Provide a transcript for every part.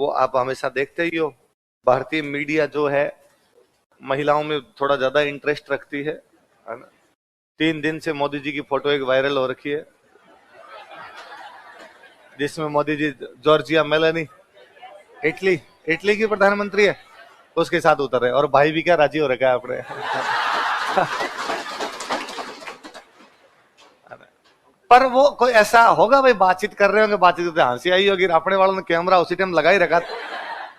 वो आप हमेशा देखते ही हो, भारतीय मीडिया जो है महिलाओं में थोड़ा ज्यादा इंटरेस्ट रखती है ना। 3 दिन से मोदी जी की फोटो एक वायरल हो रखी है, जिसमें Modi ji Giorgia Meloni, Italy Italy की प्रधानमंत्री है, उसके साथ उतर रहे, और भाई भी क्या राजी हो रखा है अपने। पर वो कोई ऐसा होगा भाई, बातचीत कर रहे होंगे, बातचीत करते हंसी आई होगी, अपने वालों ने कैमरा उसी टाइम लगा ही रखा,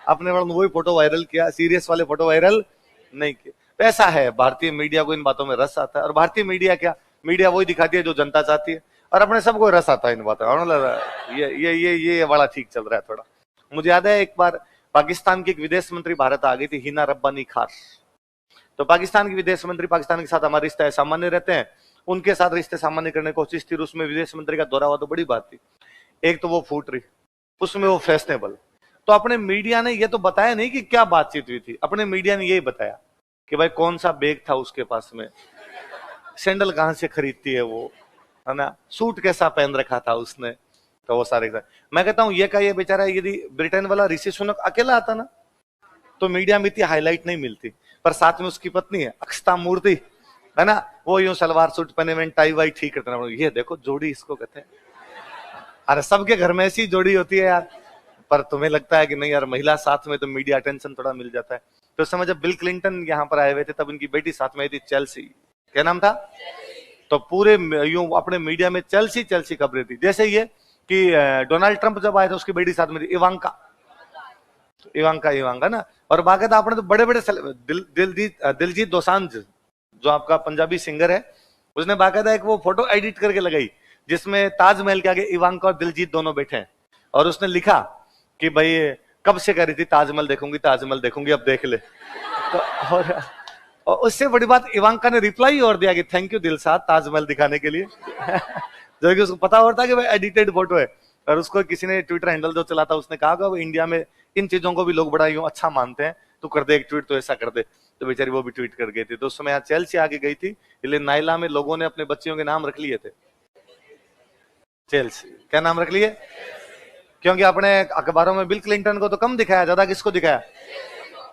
अपने वालों ने वही फोटो वायरल किया, सीरियस वाले फोटो वायरल नहीं किए। तो ऐसा है, भारतीय मीडिया को इन बातों में रस आता है, और भारतीय मीडिया क्या, मीडिया वही दिखाती है जो जनता चाहती है, और अपने सबको रस आता है इन बातों। ये बड़ा ठीक चल रहा है थोड़ा। मुझे याद है एक बार पाकिस्तान की एक विदेश मंत्री भारत आ गई थी, हिना रब्बानी खान। तो पाकिस्तान की विदेश मंत्री, पाकिस्तान के साथ हमारे रिश्ते सामान्य रहते हैं, उनके साथ रिश्ते सामान्य करने की कोशिश थी, उसमें विदेश मंत्री का दौरा हुआ तो बड़ी बात थी। एक तो वो फूट रही, उसमें वो फैशनेबल। तो अपने मीडिया ने ये तो बताया नहीं कि क्या बातचीत हुई थी, अपने मीडिया ने यही बताया कि भाई कौन सा बैग था उसके पास में, सैंडल कहां से खरीदती है वो, है ना, सूट कैसा पहन रखा था उसने। तो वो सारे मैं कहता हूं ये बेचारा, यदि ब्रिटेन वाला ऋषि सुनक अकेला आता ना तो मीडिया में इतनी हाईलाइट नहीं मिलती, पर साथ में उसकी पत्नी है अक्षता मूर्ति, है ना, वो यूं सलवार सूट पहने में टाई वाई ठीक करते ना, ये देखो जोड़ी इसको कहते हैं। अरे सबके घर में ऐसी जोड़ी होती है यार, पर तुम्हें लगता है कि नहीं यार, महिला साथ में तो मीडिया अटेंशन थोड़ा मिल जाता है। तो समय जब बिल क्लिंटन यहाँ पर आए हुए थे, तब उनकी बेटी साथ में आई थी, चेल्सी, क्या नाम था, तो पूरे यूं अपने मीडिया में चेल्सी चेल्सी खबरें थी। जैसे ये कि डोनाल्ड ट्रंप जब आए थे, उसकी बेटी साथ में थी, इवांका ना। और बाकायदा आपने तो बड़े बड़े दिलजीत दोसांझ जो आपका पंजाबी सिंगर है, उसने बाकायदा एक वो फोटो एडिट करके लगाई जिसमें ताजमहल के आगे इवांका और दिलजीत दोनों बैठे हैं, और उसने लिखा कि भाई कब से कह रही थी ताजमहल देखूंगी, अब देख ले। तो और उससे बड़ी बात, इवांका ने रिप्लाई और दिया कि थैंक यू दिलशाद ताजमहल दिखाने के लिए। जो कि उसको पता होता कि भाई एडिटेड फोटो है। और उसको किसी ने ट्विटर हैंडल जो चलाता उसने कहा कि इंडिया में इन चीजों को भी लोग बड़ा यूं अच्छा मानते हैं, तो कर दे एक ट्वीट, तो ऐसा कर दे। तो बेचारी वो भी ट्वीट कर गई थी। तो उस समय यहाँ चेल्सी आगे गई थी, इसलिए नाइला में लोगों ने अपने बच्चियों के नाम रख लिए थे चेल्सी। क्या नाम रख लिए? क्योंकि अपने अखबारों में बिल क्लिंटन को तो कम दिखाया, ज्यादा किसको दिखाया?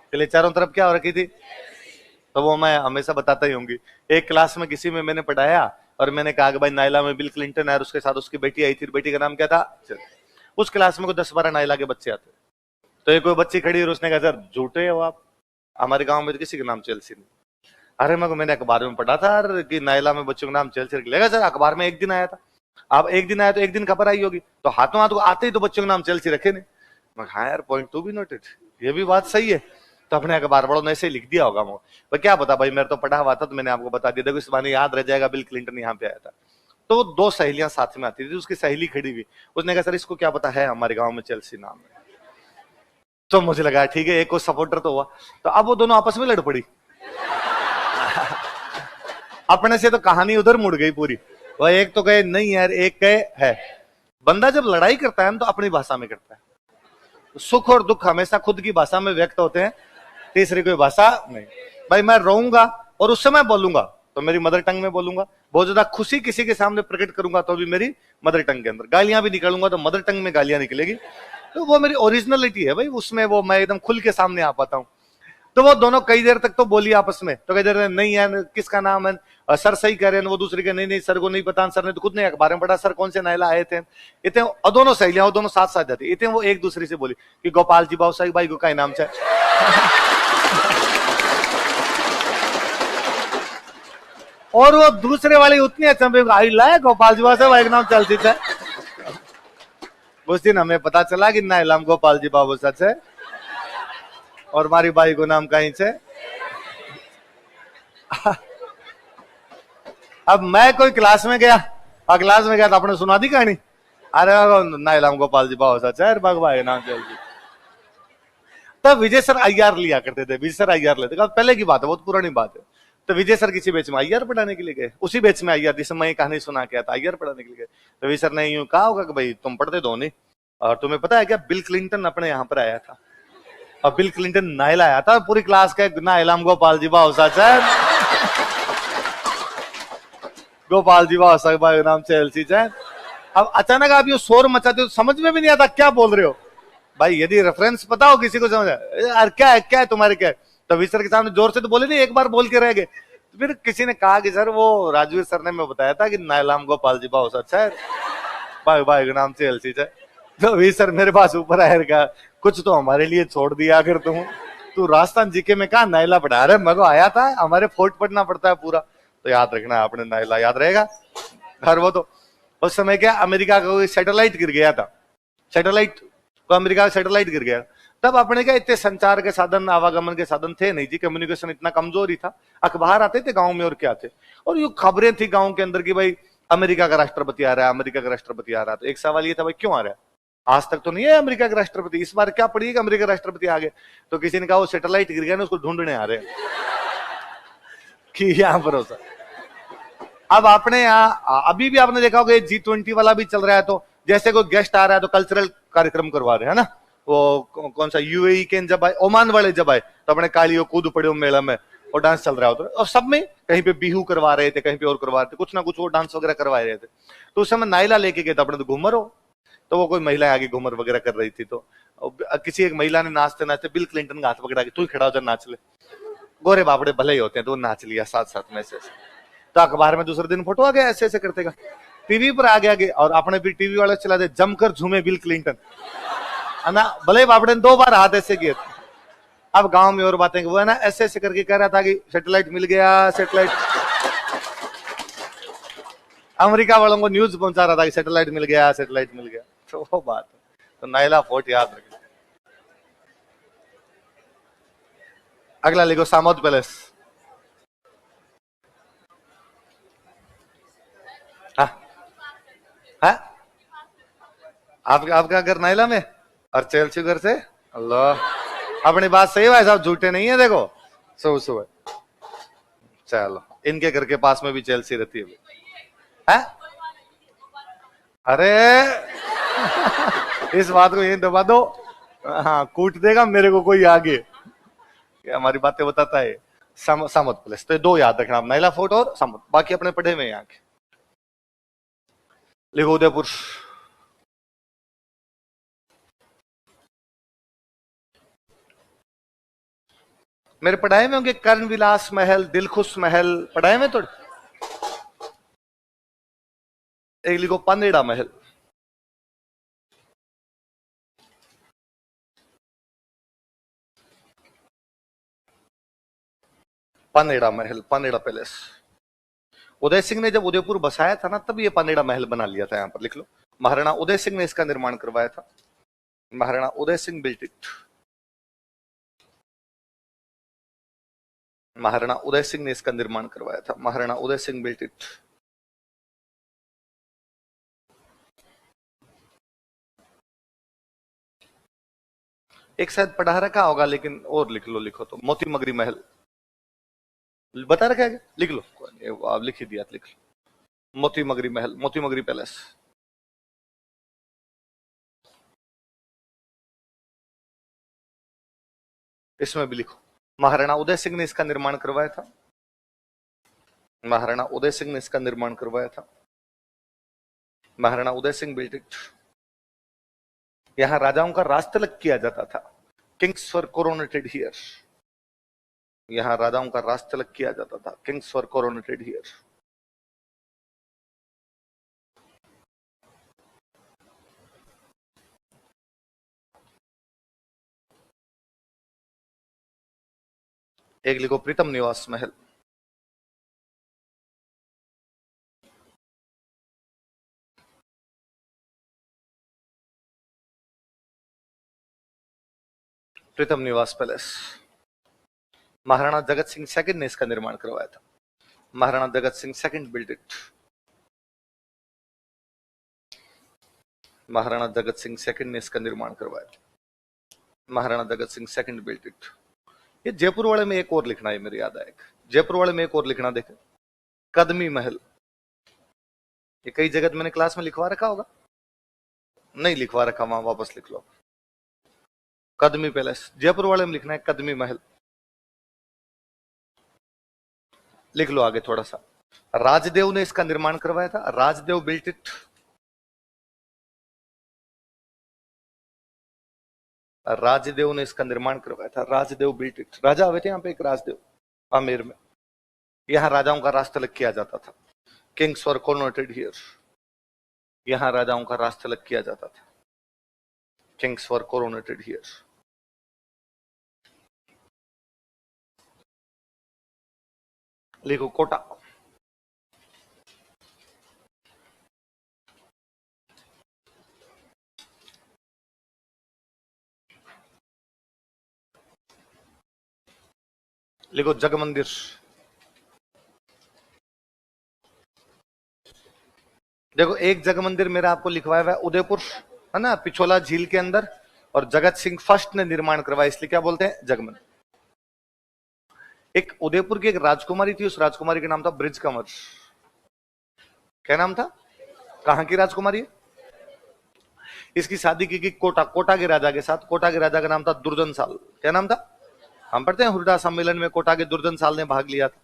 इसलिए चारों तरफ क्या हो रखी थी, तो वो मैं हमेशा बताता ही होंगी। एक क्लास में किसी में मैंने पढ़ाया और मैंने कहा कि भाई नाइला में बिल क्लिंटन है और उसके साथ उसकी बेटी आई थी, बेटी का नाम क्या था? उस क्लास में कोई 10-12 नाइला के बच्चे आते, तो एक कोई बच्ची खड़ी और उसने कहा सर झूठे हो आप, हमारे गांव में तो किसी का नाम चेल्सी नहीं। अरे मैंने अखबार में पढ़ा था कि नाइला में बच्चों का नाम चेल्सी रख लेगा। सर अखबार में एक दिन आया था, अब एक दिन आया तो एक दिन खबर आई होगी, तो हाथों हाथ आते ही तो बच्चों का नाम चेल्सी रखे नहीं। मैं हाँ यार, पॉइंट टू बी नोटेड, ये भी बात सही है। तो अपने अखबार वालों ने ऐसे ही लिख दिया होगा। वो क्या पता भाई, मेरे तो पढ़ा हुआ था तो मैंने आपको बता दिया। देखो इस बार याद रह जाएगा, बिल क्लिंटन यहाँ पे आया था। तो 2 सहेलियां साथ में आती थी, उसकी सहेली खड़ी हुई, उसने कहा सर इसको क्या पता है हमारे गांव में चेल्सी नाम है। तो मुझे लगा ठीक है, एक को सपोर्टर तो हुआ। तो अब वो दोनों आपस में लड़ पड़ी। अपने से तो कहानी उधर मुड़ गई पूरी। वह एक तो कहे नहीं यार, एक कहे है। बंदा जब लड़ाई करता है तो अपनी भाषा में करता है। सुख और दुख हमेशा खुद की भाषा में व्यक्त होते हैं, तीसरी कोई भाषा नहीं। भाई मैं रोऊंगा और उस समय बोलूंगा तो मेरी मदर टंग में बोलूंगा, बहुत ज्यादा खुशी किसी के सामने प्रकट करूंगा तो भी मेरी मदर टंग के अंदर, गालियां भी निकालूंगा तो मदर टंग में गालियां निकलेगी। तो वो मेरी ओरिजिनलिटी है भाई, उसमें वो मैं एकदम खुल के सामने आ पाता हूँ। तो वो दोनों कई देर तक तो बोली आपस में, तो कई देर नहीं है किसका नाम है, सर सही कह रहे हैं। वो दूसरे के नहीं सर को नहीं पता, सर ने तो खुद ने अखबार में पढ़ा, सर कौन से नाइला आए थे इतने। और दोनों सहेलियां, वो दोनों साथ साथ जाती इतने, वो एक दूसरे से बोली कि गोपाल जी बाबू साहब भाई को का नाम है। और वो दूसरे वाली उतनी अच्छा आई लाए गोपाल जी बाबू साहब नाम चलती थे। उस दिन हमें पता चला कि नाइला गोपाल जी बाबू सच है और हमारी बाई को नाम कहीं से। अब मैं कोई क्लास में गया तो आपने सुना दी कहानी, अरे नाइलाम गोपाल जी बाबू सच है भाई नाम चलती। तब विजय सर आईआर लिया करते थे, विजय सर आईआर लेते, पहले की बात है, बहुत पुरानी बात है। तो विजय सर किसी बैच में आईआर पढ़ाने के लिए गए, उसी बैच में आईआर जिसमें मैं कहानी सुना के आता, आईआर पढ़ाने के लिए गए। तो विजय सर ने यूं कहा होगा कि भाई तुम पढ़ते तो नहीं, और तुम्हें पता है क्या बिल क्लिंटन अपने यहाँ पर आया था, और बिल क्लिंटन नाइला आया था, पूरी क्लास का नाइलाम गोपाल जी बाबू सच है, गोपाल जी बाबू सच भाई नाम चेल्सी है। अब अचानक आप ये शोर मचाते हो, समझ में भी नहीं आता क्या बोल रहे हो। भाई यदि रेफरेंस पता हो किसी को समझ यार क्या है तुम्हारे क्या है? तो सर के सामने जोर से तो बोले नहीं, एक बार बोल के रह गए। तो फिर किसी ने कहा कि सर वो राजवीर सर ने मैं बताया था कि नायलाम गोपाल जी बहुत अच्छा है, भाई भाई के नाम से एलसी है। तो वी सर मेरे पास ऊपर आया का कुछ तो हमारे लिए छोड़ दिया अगर तू राजस्थान जीके में कहा नायला पढ़ा रहे, मगो आया था हमारे फोर्ट पढ़ना पड़ता है पूरा, तो याद रखना आपने नायला याद रहेगा। हर वो तो उस समय क्या अमेरिका का कोई सैटेलाइट गिर गया था, सैटेलाइट को अमेरिका का सैटेलाइट गिर गया, तब अपने क्या इतने संचार के साधन आवागमन के साधन थे नहीं जी, कम्युनिकेशन इतना कमजोर ही था, अखबार आते थे गांव में और क्या थे, और ये खबरें थी गांव के अंदर की भाई अमेरिका का राष्ट्रपति आ रहा है, अमेरिका का राष्ट्रपति आ रहा है। तो एक सवाल ये था भाई क्यों आ रहा है, आज तक तो नहीं है अमेरिका का राष्ट्रपति, इस बार क्या पड़ी अमेरिका का राष्ट्रपति आ गए। तो किसी ने कहा वो सैटेलाइट गिर गया ना उसको ढूंढने आ रहे हैं कि यहाँ भरोसा। अब आपने यहाँ अभी भी आपने देखा होगा G20 वाला भी चल रहा है, तो जैसे कोई गेस्ट आ रहा है तो कल्चरल कार्यक्रम करवा रहे हैं ना, वो कौन सा यूएई के जब आए, ओमान वाले जब आए तो अपने कालियों कूद पड़े मेला में और डांस चल रहा होता है, और सब में कहीं पे बिहू करवा रहे थे, कहीं पे और करवा रहे थे, कुछ ना कुछ वो डांस वगैरह करवा रहे थे। तो उस समय नाइला लेके गए थे अपने, तो घूमर हो, तो वो कोई महिला आगे घूमर वगैरह कर रही थी, तो किसी एक महिला ने नाचते नाचते बिल क्लिंटन का हाथ पकड़ा के तू खड़ा हो जा नाच ले, गोरे बापड़े भले ही होते हैं, तो नाच लिया साथ साथ में ऐसे। तो अखबार में दूसरे दिन फोटो आ गया ऐसे ऐसे करते का, टीवी पर आ गया और आपने भी टीवी वाले चला दे जमकर झूमे बिल क्लिंटन, है ना, भले बापड़े ने 2 बार हाथ ऐसे किए। अब गांव में और बातें वो है ना ऐसे ऐसे करके कह रहा था कि सैटेलाइट मिल गया, सैटेलाइट अमेरिका वालों को न्यूज पहुंचा रहा था कि सैटेलाइट मिल गया, सैटेलाइट मिल गया। तो वो बात है, तो नाइला फोर्ट याद रखें। अगला लिखो सामोद पैलेस। हाँ आपका घर नाइला में और चेल्सी घर से, अल्लाह अपनी बात सही भाई साहब, झूठे नहीं है। देखो सुबह सुबह चलो इनके घर के पास में भी चेल्सी रहती है। अरे इस बात को यही दबा दो, हाँ कूट देगा मेरे को कोई आगे, हमारी बातें बताता है। सामोद पैलेस, तो 2 याद रखना, नाइला फोर्ट और सामोद, बाकी अपने पढ़े में यहाँ के। लिखो उदयपुर। मेरे पढ़ाए में होंगे कर्ण विलास महल, दिलखुश महल पढ़ाए में, तो एक लिखो पनेड़ा महल। पनेड़ा महल, पनेड़ा पैलेस, उदय सिंह ने जब उदयपुर बसाया था ना तब ये पनेड़ा महल बना लिया था, यहां पर लिख लो, महाराणा उदय सिंह ने इसका निर्माण करवाया था, महाराणा उदय सिंह बिल्ट इट, महाराणा उदय सिंह ने इसका निर्माण करवाया था, महाराणा उदय सिंह बिल्ट इट। एक शायद पढ़ा रखा होगा लेकिन और लिख लो, लिखो तो मोती मगरी महल बता रखा है, लिख लो, आप लिख ही दिया, लिख लो मोती मगरी महल, मोती मगरी पैलेस। इसमें भी लिखो महाराणा उदय सिंह ने इसका निर्माण करवाया था, महाराणा उदय सिंह ने इसका निर्माण करवाया था, महाराणा उदय सिंह बिल्ट इट। यहां राजाओं का राज तिलक किया जाता था, किंग्स वर कोरोनेटेड हियर, यहां राजाओं का राज तिलक किया जाता था, किंग्स वर कोरोनेटेड हियर। एक लिखो प्रीतम निवास महल, प्रीतम निवास पैलेस, महाराणा जगत सिंह सेकंड ने इसका निर्माण करवाया था, Maharana Jagat Singh second built it, Maharana Jagat Singh second ने इसका निर्माण करवाया था, Maharana Jagat Singh second built it. ये जयपुर वाले में एक और लिखना है, मेरे याद आया, जयपुर वाले में एक और लिखना, देखे कदमी महल, ये कई जगह मैंने क्लास में लिखवा रखा होगा, नहीं लिखवा रखा, वहां वापस लिख लो, कदमी पैलेस, जयपुर वाले में लिखना है कदमी महल। लिख लो आगे थोड़ा सा, राजदेव ने इसका निर्माण करवाया था, राजदेव बिल्ट इट, राजदेव ने इसका निर्माण करवाया था। Rajdev built it. राजा हुए थे यहाँ पे एक राजदेव आमेर में। यहाँ राजाओं का राज तिलक किया जाता था। Kings were coronated here. यहाँ राजाओं का राज तिलक किया जाता था। Kings were coronated here. लिखो कोटा। लिखो जगमंदिर। देखो एक जगमंदिर मेरा आपको लिखवाया हुआ है उदयपुर, है ना, पिछोला झील के अंदर। और जगत सिंह फर्स्ट ने निर्माण करवाया, इसलिए क्या बोलते हैं, जगमंदिर। एक उदयपुर की एक राजकुमारी थी, उस राजकुमारी का नाम था ब्रिज कंवर। क्या नाम था? कहां की राजकुमारी है? इसकी शादी की कोटा, कोटा के राजा के साथ। कोटा के राजा का नाम था दुर्जन साल। क्या नाम था? हम पढ़ते हैं हुरडा सम्मेलन में कोटा के दुर्जन साल ने भाग लिया था।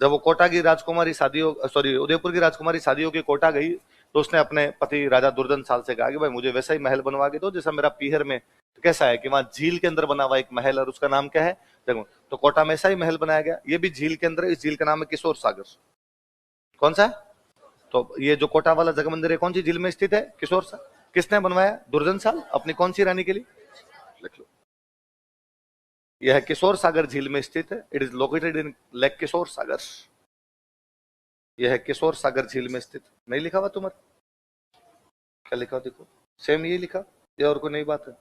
जब वो कोटा की राजकुमारी शादियों, सॉरी उदयपुर की राजकुमारी शादियों की कोटा गई, तो उसने अपने पति राजा दुर्जन साल से कहा कि भाई मुझे वैसा ही महल बनवा के दो जैसा मेरा पीहर में। तो कैसा है कि वहां झील के अंदर बना हुआ एक महल, और उसका नाम क्या है, देखो। तो कोटा में ऐसा ही महल बनाया गया, ये भी झील के अंदर। इस झील का नाम है किशोर सागर। कौन सा है? तो ये जो कोटा वाला जगमंदिर है कौन सी झील में स्थित है? किशोर सागर। किसने बनवाया? दुर्जन साल, अपनी कौन सी रानी के लिए? लिख लो। यह किशोर सागर झील में स्थित है। It is located in lake Kishore Sagar. यह है किशोर सागर झील में स्थित। नहीं लिखा हुआ तुम्हारे? क्या लिखा? देखो सेम ये लिखा, ये और कोई नई बात है?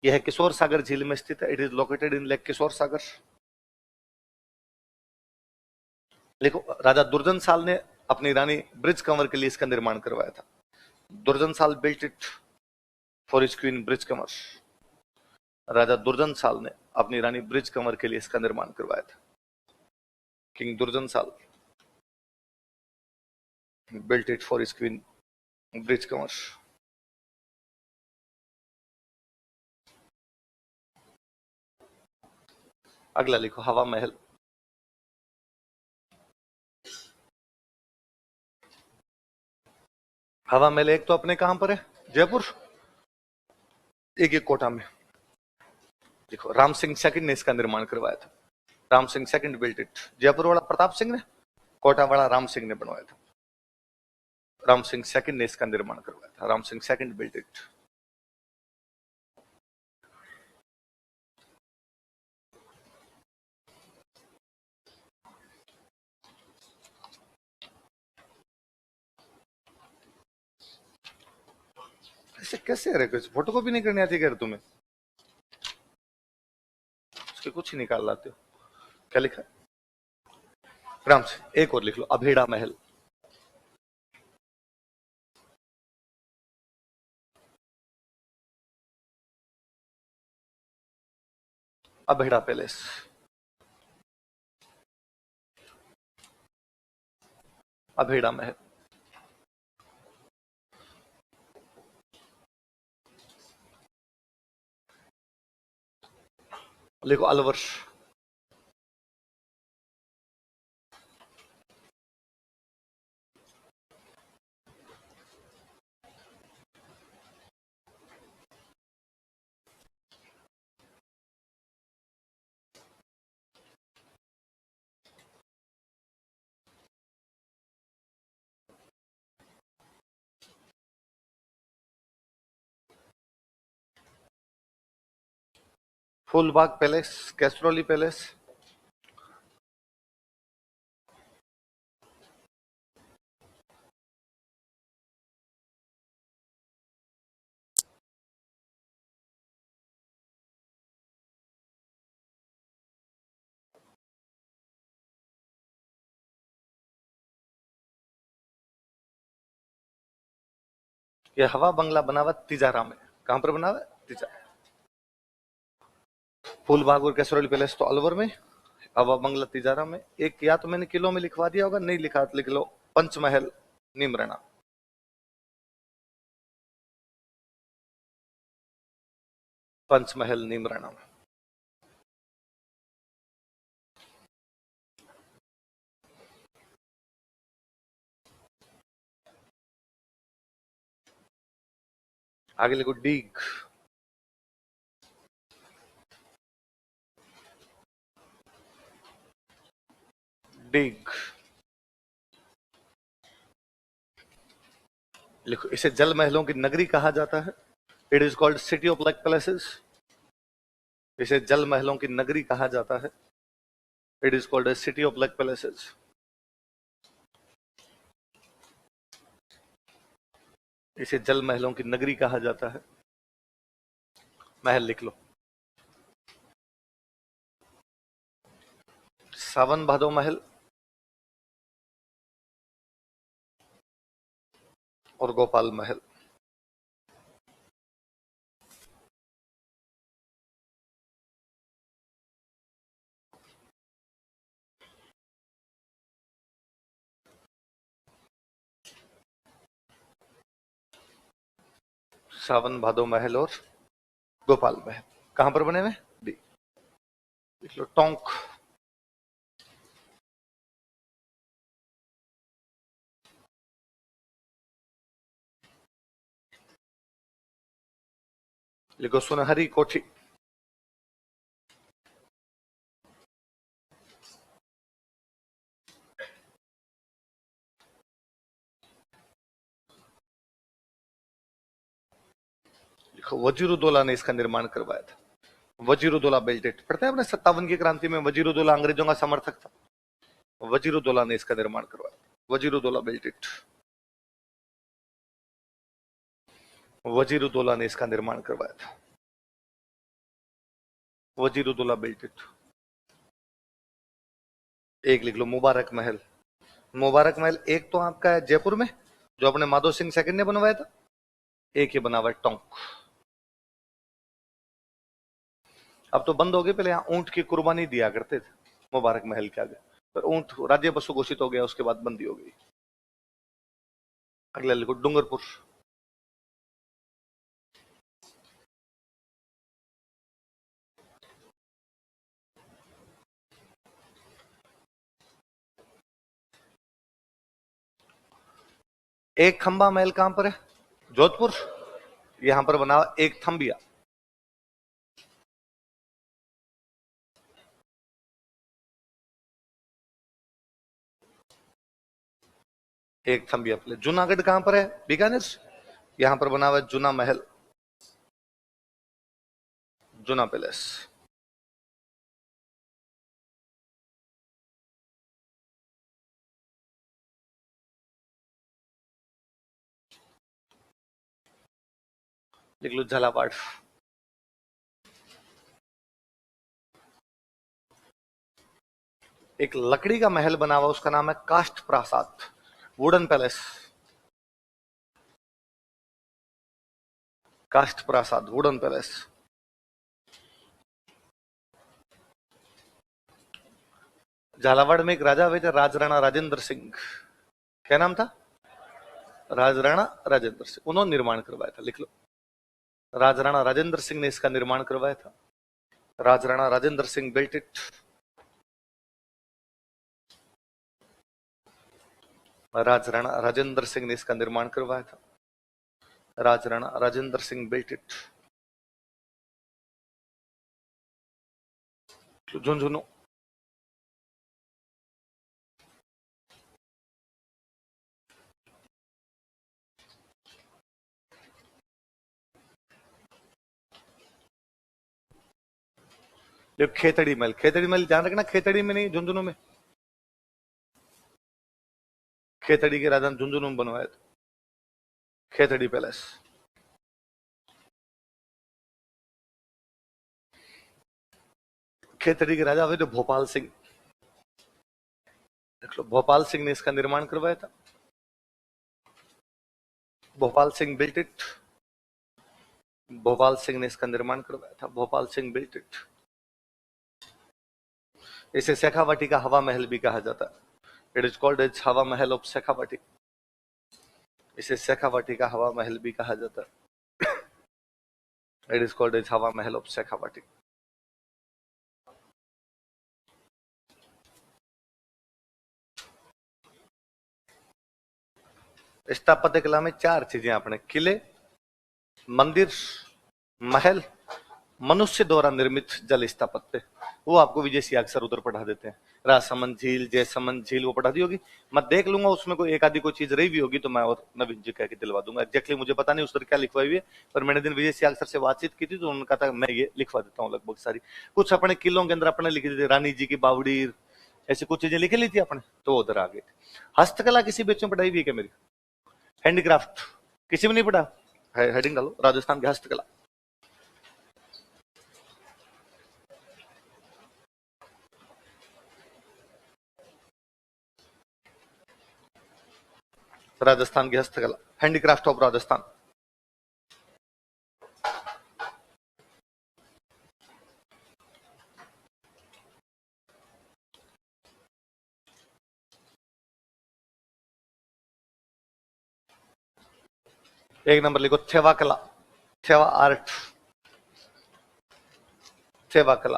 यह किशोर सागर झील में स्थित है। It is located in lake Kishore Sagar. देखो राजा दुर्जन साल ने अपनी रानी ब्रिज कंवर के लिए इसका निर्माण करवाया था। Durjan Sal built it for his queen Brij Kanwar. Raja Durjan Sal ने अपनी रानी ब्रिज कंवर के लिए इसका निर्माण करवाया था। किंग दुर्जन Sal built it for his queen Brij Kanwar. अगला लिखो हवा महल। हवा महल एक तो अपने कहां पर है, जयपुर। एक एक कोटा में। देखो राम सिंह सेकंड ने इसका निर्माण करवाया था। Ram Singh second built it. Jaipur वाला प्रताप सिंह ने, कोटा वाला राम सिंह ने बनवाया था। राम सिंह सेकंड ने इसका निर्माण करवाया था। Ram Singh second built it. ऐसे कैसे रहे? कुछ फोटो कॉपी नहीं करनी आती क्या तुम्हें? उसके कुछ ही निकाल लाते हो। क्या लिखा है? राम सिंह। एक और लिख लो अभेड़ा महल। अभेड़ा पैलेस। अभेड़ा महल। लिखो अलवर। फूलबाग पैलेस, कैस्ट्रोली पैलेस। ये हवा बंगला बना हुआ तिजारा में। कहां पर बना हुआ है? तिजारा। फूलबाग और कैसरौली पैलेस तो अलवर में, हवा बंगला तिजारा में। एक या तो मैंने किलो में लिखवा दिया होगा, नहीं लिखा तो लिख लो पंचमहल निमरना। पंचमहल निमरना। आगे लिखो डीग। डिग लिखो। इसे जल महलों की नगरी कहा जाता है। It is called city of like palaces. इसे जल महलों की नगरी कहा जाता है। It is called city of like palaces. इसे जल महलों की नगरी कहा जाता है। महल लिख लो। सावन भादो महल और गोपाल महल। सावन भादो महल और गोपाल महल कहां पर बने हुए? डी लिख लो। टोंक। लिखो सुनहरी कोठी। लिखो वजीरुद्दौला ने इसका निर्माण करवाया था। वजीरुद्दौला बेल्टेड पढ़ते हैं अपने 57 की क्रांति में। वजीरुद्दौला अंग्रेजों का समर्थक था। वजीरुद्दौला ने इसका निर्माण करवाया। वजीरुद्दौला बेल्टेड। वजीरुद्दौला ने इसका निर्माण करवाया था। वजीरुद्दौला बेल्टेड। एक लिख लो मुबारक महल। मुबारक महल एक तो आपका है जयपुर में, जो अपने माधो सिंह सेकंड ने बनवाया था। एक ही बना हुआ है टोंक। अब तो बंद हो गए, पहले यहाँ ऊंट की कुर्बानी दिया करते थे मुबारक महल के आगे, पर ऊंट राज्य पशु घोषित हो गया, उसके बाद बंदी हो गई। अगला लिखो डूंगरपुर। एक खंबा महल कहां पर है? जोधपुर। यहां पर बना हुआ एक थंबिया। एक थंबिया प्लेस। जूनागढ़ कहां पर है? बीकानेर। यहां पर बना हुआ है जूना महल, जूना पैलेस। लिख लो झालावाड़। एक लकड़ी का महल बना हुआ, उसका नाम है काष्ठ प्रासाद, वुडन पैलेस। काष्ठ प्रासाद, वुडन पैलेस। झालावाड़ में एक राजा हुए थे, राजराणा राजेंद्र सिंह। क्या नाम था? राजराणा राजेंद्र सिंह। उन्होंने निर्माण करवाया था। लिख लो। राजराणा राजेंद्र सिंह ने इसका निर्माण करवाया था। राजराणा राजेंद्र सिंह बिल्ट इट। राजराणा राजेंद्र सिंह ने इसका निर्माण करवाया था। राजराणा राजेंद्र सिंह बिल्ट इट। झुंझुनू। खेतड़ी महल। खेतड़ी महल ध्यान रखना, खेतड़ी में नहीं, झुंझुनू में। खेतड़ी के राजा झुंझुनू में बनवाया था, खेतड़ी पैलेस। खेतड़ी के राजा हुए थे भोपाल सिंह। देख लो, भोपाल सिंह ने इसका निर्माण करवाया था। Bhopal Singh built it. भोपाल सिंह ने इसका निर्माण करवाया था। Bhopal Singh built it. इसे शेखावाटी का हवा महल भी कहा जाता है। इट इज कॉल्ड एज हवा महल ऑफ शेखावाटी। इसे शेखावाटी का हवा महल भी कहा जाता है। इट इज कॉल्ड एज हवा महल ऑफ शेखावाटी। स्थापत्य कला में चार चीजें आपने, किले, मंदिर, महल, मनुष्य द्वारा निर्मित जल स्थापत्य, वो आपको विजय सियाग सर उधर पढ़ा देते हैं। राजसमंद झील, जयसमंद झील वो पढ़ा दी होगी। मैं देख लूंगा उसमें कोई एक आधी कोई चीज रही भी होगी तो मैं और नवीन जी कह के दिलवा दूंगा। एग्जैक्टली मुझे पता नहीं उस पर क्या लिखवाई हुई है, पर मैंने दिन विजय सियाग सर से बातचीत की थी तो उन्होंने कहा था मैं ये लिखवा देता हूँ लगभग सारी। कुछ अपने किलों के अंदर अपने लिखी थी, रानी जी की बावड़ी, ऐसी कुछ चीजें लिखी ली थी अपने, तो उधर आ गई। हस्तकला किसी बच्चों में पढ़ाई हुई है क्या मेरी? हैंडीक्राफ्ट किसी में नहीं पढ़ा? हेडिंग डालो राजस्थान की हस्तकला। राजस्थान की हस्तकला, हैंडीक्राफ्ट ऑफ राजस्थान। एक नंबर लिखो थेवा कला, थेवा आर्ट, थेवा कला,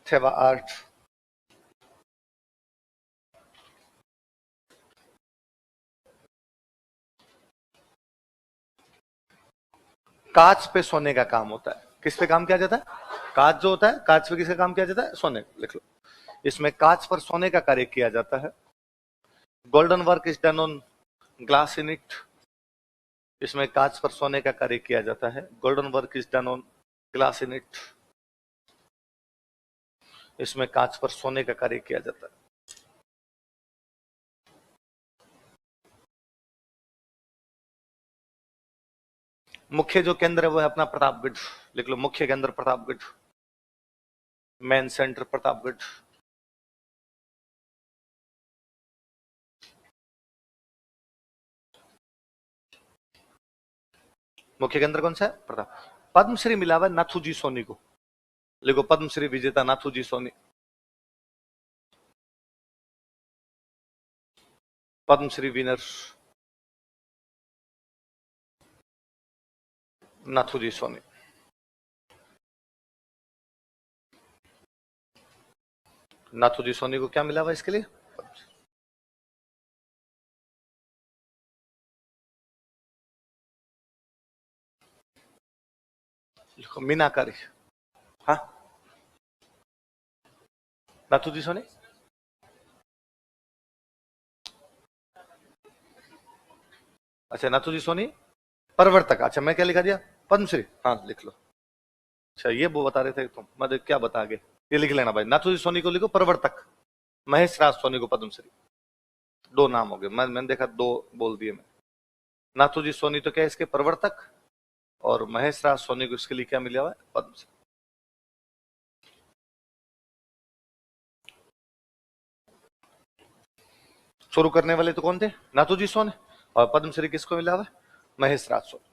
थेवा आर्ट। कांच पे सोने का काम होता है। किस पे काम किया जाता है? कांच जो होता है, कांच पे किसका काम किया जाता है? सोने। लिख लो, इसमें कांच पर सोने का कार्य किया जाता है। Golden work is done on glass in it, इसमें कांच पर सोने का कार्य किया जाता है। Golden work is done on glass in it, इसमें कांच पर सोने का कार्य किया जाता है। मुख्य जो केंद्र है वो है अपना प्रतापगढ़। लिख लो, मुख्य केंद्र प्रतापगढ़, मेन सेंटर प्रतापगढ़। मुख्य केंद्र कौन सा है? प्रताप। पद्मश्री मिला हुआ नाथूजी सोनी को। लिखो, पद्मश्री विजेता नाथूजी सोनी, पद्मश्री विनर नाथूजी सोनी। नाथूजी सोनी को क्या मिला हुआ इसके लिए? लिखो, मीनाकारी। हाँ, नाथूजी सोनी। अच्छा, नाथूजी सोनी प्रवर्तक। अच्छा, मैं क्या लिखा दिया? पद्मश्री। हाँ, लिख लो। अच्छा, ये वो बता रहे थे तुम, मतलब क्या बता गए? ये लिख लेना भाई, नाथूजी सोनी को लिखो प्रवर्तक, महेश राज सोनी को पद्मश्री। दो नाम हो गए, मैंने देखा दो बोल दिए मैं। नाथूजी सोनी तो क्या है इसके प्रवर्तक, और महेश राज सोनी को इसके लिए क्या मिला हुआ है? पद्मश्री। शुरू करने वाले तो कौन थे? नाथूजी सोनी। और पद्मश्री किसको मिला हुआ है? महेश राज सोनी।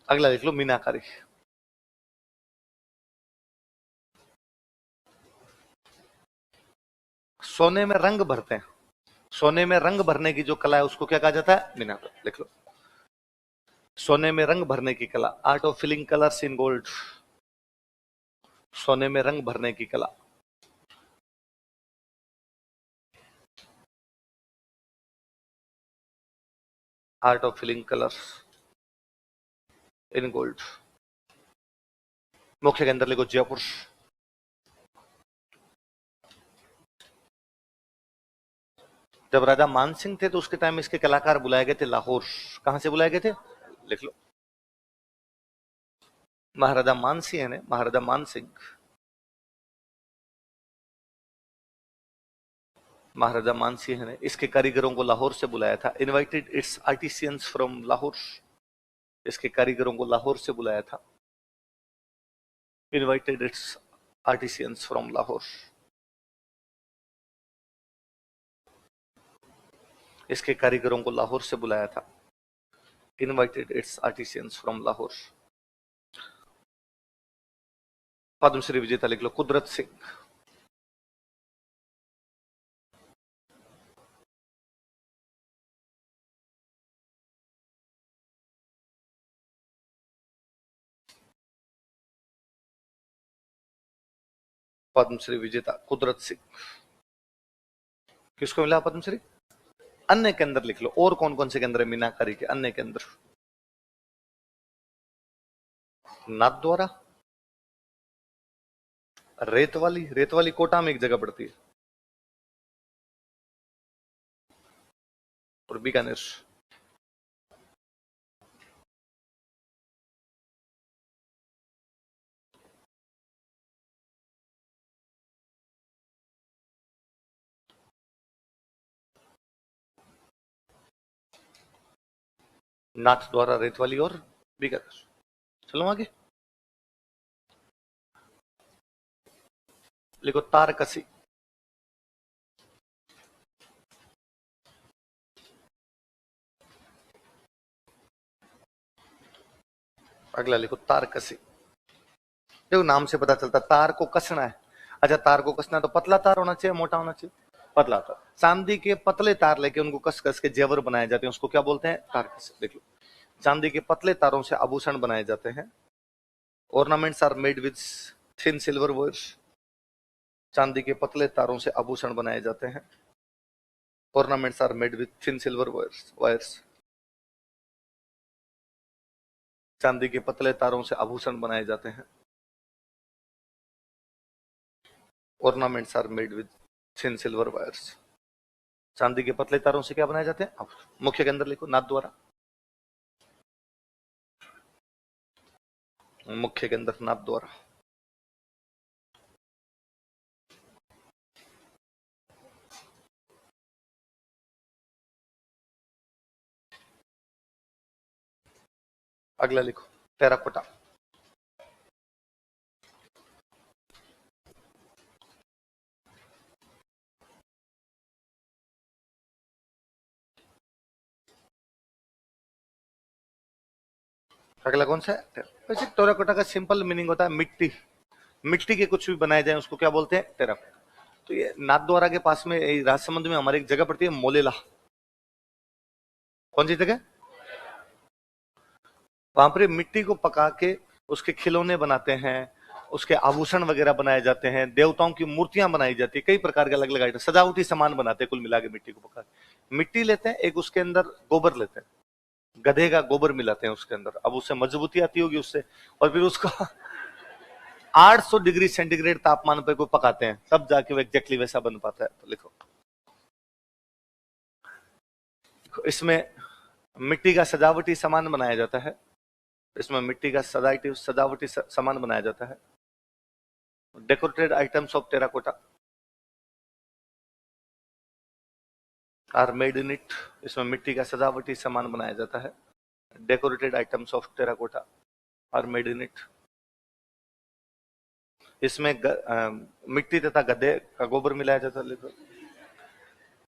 अगला लिख लो, मीनाकारी। सोने में रंग भरते हैं, सोने में रंग भरने की जो कला है उसको क्या कहा जाता है? मीनाकारी। लिख लो, सोने में रंग भरने की कला, art of filling colours in gold. सोने में रंग भरने की कला, art of filling colours in gold. मुख्य के अंदर लिखो जयपुर। जब राजा मानसिंह थे तो उसके टाइम में इसके कलाकार बुलाए गए थे लाहौर। कहां से बुलाए गए थे? लिख लो, महाराजा मानसिंह है ना, महाराजा मानसिंह, महाराजा मानसिंह ने इसके कारीगरों को लाहौर से बुलाया था। Invited its artisans from Lahore, इसके कारीगरों को लाहौर से बुलाया था। Invited its artisans from Lahore, इसके कारीगरों को लाहौर से बुलाया था। Invited its artisans from Lahore. Padmashri विजेता लिख लो, कुदरत सिंह। पद्मश्री विजेता कुदरत सिंह, किसको मिला पद्मश्री? अन्य के अंदर लिख लो, और कौन कौन से केंद्र है मीनाकारी के अन्य के अंदर? नाथ द्वारा, रेत वाली कोटा में एक जगह पड़ती है, और बीकानेर। नाथ द्वारा, रेत वाली और बीकानेर। चलो आगे लिखो तारकसी, अगला लिखो तारकसी। देखो नाम से पता चलता तार को कसना है। अच्छा, तार को कसना तो पतला तार होना चाहिए, मोटा होना चाहिए? पतला तार। चांदी के पतले तार लेके उनको कस कस के जेवर बनाए जाते हैं, उसको क्या बोलते हैं? तारकसी। देख लो, चांदी के पतले तारों से आभूषण बनाए जाते हैं। Ornaments are made with thin silver wires. चांदी के पतले तारों से आभूषण बनाए जाते हैं। Ornaments are made with thin silver wires. चांदी के पतले तारों से आभूषण बनाए जाते हैं। Ornaments are made with thin silver wires. चांदी के पतले तारों से क्या बनाए जाते हैं? मुख्य के अंदर लिखो नाथ द्वारा, मुख्य के अंदर नाथ द्वारा। अगला लिखो टेराकोटा, अगला कौन सा है? वैसे टेराकोटा का सिंपल मीनिंग होता है मिट्टी, मिट्टी के कुछ भी बनाए जाए उसको क्या बोलते हैं? टेराकोटा। तो ये नाथ द्वारा के पास में राजसमंद में हमारी एक जगह पड़ती है मोलेला। कौन सी जगह? वहां पर मिट्टी को पका के उसके खिलौने बनाते हैं, उसके आभूषण वगैरह बनाए जाते हैं, देवताओं की मूर्तियां बनाई जाती है, कई प्रकार के अलग अलग आइटम सजावटी सामान बनाते हैं। कुल मिला के मिट्टी को पका के मिट्टी लेते हैं, एक उसके अंदर गोबर लेते हैं, गधे का गोबर मिलाते हैं उसके अंदर, अब उससे मजबूती आती होगी उससे, और फिर उसको 800 डिग्री सेंटीग्रेड तापमान पर कोई पकाते हैं, तब जाके वो एग्जैक्टली वैसा बन पाता है। तो लिखो इसमें मिट्टी का सजावटी सामान बनाया जाता है, इसमें मिट्टी का सजावटी सामान बनाया जाता है। Decorated items of terracotta are made in it. इसमें मिट्टी का सजावटी सामान बनाया जाता है। Decorated items of terracotta are made in it. इसमें मिट्टी तथा गधे का गोबर मिलाया जाता है।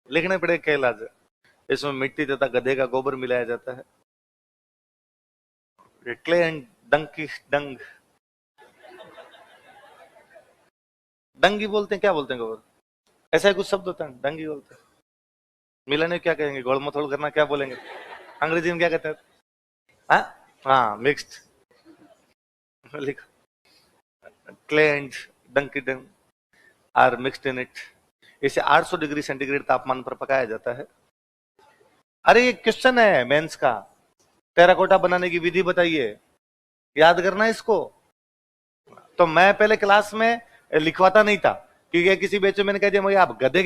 लिखने पड़े क्या इलाज है? इसमें मिट्टी तथा गधे का गोबर मिलाया जाता है। क्ले एंड डंग, डंगी बोलते हैं, क्या बोलते हैं गोबर? ऐसा ही कुछ शब्द होता है, डंगी बोलते हैं। मिलाने क्या कहेंगे? गोल मथोड़ करना क्या बोलेंगे? अंग्रेजी में क्या कहते हैं? हाँ, मिक्स्ड। लिखो clay and donkey dung are mixed in it. इसे 800 डिग्री सेंटीग्रेड तापमान पर पकाया जाता है। अरे ये क्वेश्चन है मेंस का, टेराकोटा बनाने की विधि बताइए, याद करना है इसको। तो मैं पहले क्लास में लिखवाता नहीं था, क्योंकि किसी बच्चे मैंने कह दिया आप गधे